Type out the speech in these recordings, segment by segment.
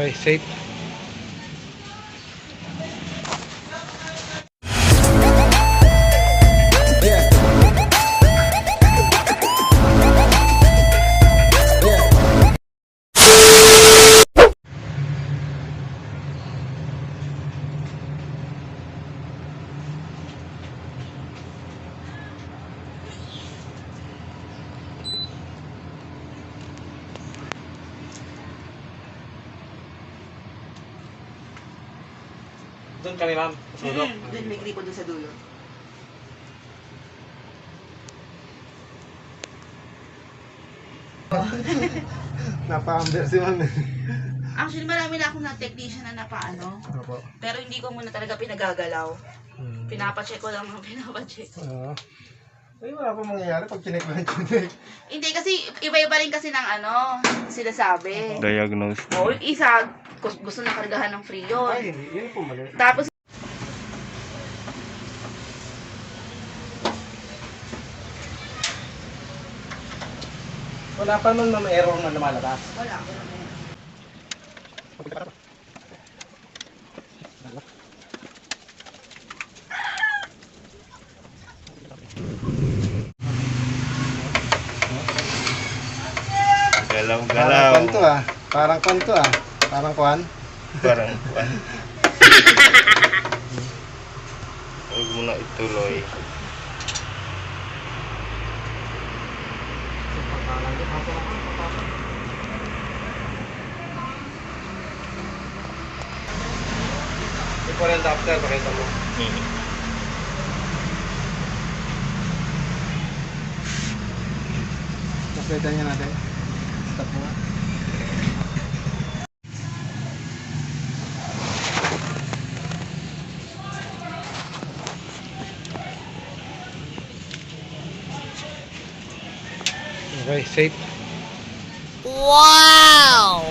Okay, safe. Doon kami, ma'am. Sulok. Doon may gripo doon sa dulo. Napa-amber si ma'am. Actually, marami na akong na-technician na napaano. Opo. Pero hindi ko muna talaga pinagagalaw. Pinapacheck ko lang mga pinapacheck. Ay, wala pa mangyayari pag chinek mo yung chinek. Hindi, kasi iba-iba rin kasi ng ano, sila sabi. Diagnose. O, isa, gusto na kargahan ng FREON. Ay, hindi. Yun po mali. Tapos, Wala pa naman error na lumalabas. wala. Galaw-galaw. Parang kwanto ah. Parang kwanto ah. Parang kwan. Parang kuwan. Huwag mo na ituloy. Before and after, pakita mo. Pakita niya natin. Stop mo nga. Okay, safe. Wow!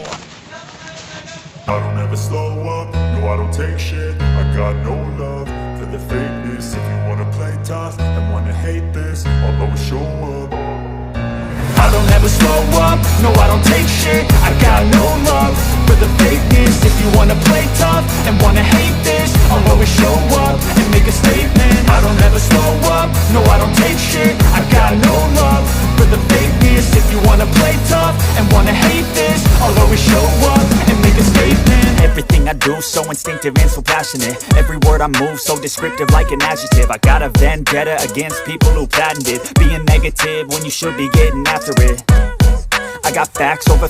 I don't ever slow up, no I don't take shit. I got no love for the fakeness. If you wanna play tough and wanna hate this, I'll always show up. I don't ever slow up, no I don't take shit. I got no love for the fakeness. If you wanna play tough and wanna hate this, I'll always show up and make a statement. I don't ever slow up, no I don't take shit. I got no love for the fakeness. If you wanna play tough and wanna hate this, I'll always show up and make a statement. Everything I do so instinctive and so passionate. Every word I move so descriptive like an adjective. I got a vendetta against people who patented being negative when you should be getting after it. I got facts over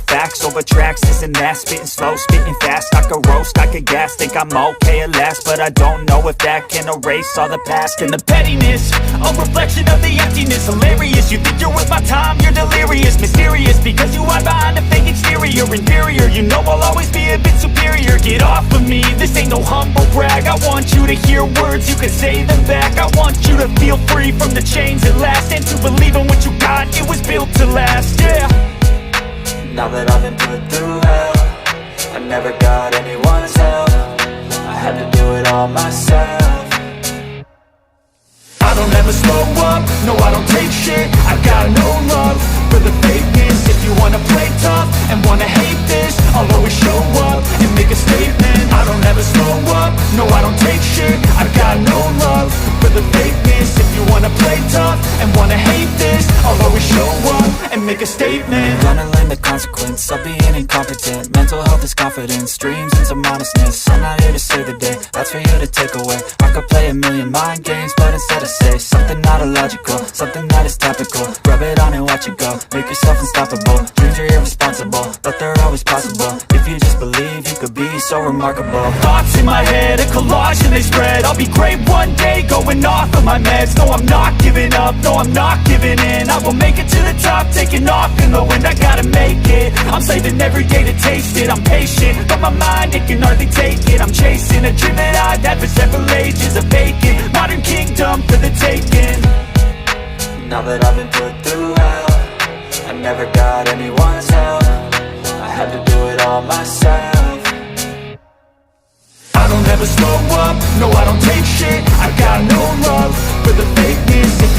tracks, this and that. Spitting slow, spitting fast, I could roast, I could gas. Think I'm okay at last, but I don't know if that can erase all the past. And the pettiness, a reflection of the emptiness. Hilarious, you think you're worth my time, you're delirious. Mysterious, because you hide behind a fake exterior. Inferior, you know I'll always be a bit superior. Get off of me, this ain't no humble brag. I want you to hear words, you can say them back. I want you to feel free from the chains at last, and to believe in what you got, it was built to last, yeah. Now that I've been put through hell, I never got anyone's help. I had to do it all myself. I don't ever slow up, no I don't take shit. I got no love for the fakeness. If you wanna play tough and wanna hate this, I'll always show up and make a statement. I don't ever slow up, no I don't take shit. I got no love for the fakeness. If you wanna play tough and wanna hate this, I'll always show up and make a statement. Gonna learn the consequence of being incompetent. Mental health is confidence, dreams and some honestness. I'm not here to save the day, that's for you to take away. I could play a million mind games, but instead I say something not illogical, something that is topical. Rub it on and watch it go, make yourself unstoppable. Dreams are irresponsible, but they're always possible. If you just believe, you could be so remarkable. Thoughts in my head, a collage and they spread. I'll be great one day, going off of my meds. No, I'm not giving up, no, I'm not giving in. I will make it to the top, taking off in the wind. I gotta make it, I'm saving every day to taste it. I'm patient, but my mind, it can hardly take it. I'm chasing a dream that I've had for several ages. A vacant, modern kingdom for the taking. Now that I've been put through hell, I never got anyone's help. I had to do it all myself. I don't ever slow up, no I don't take shit. I got no love for the fakeness. If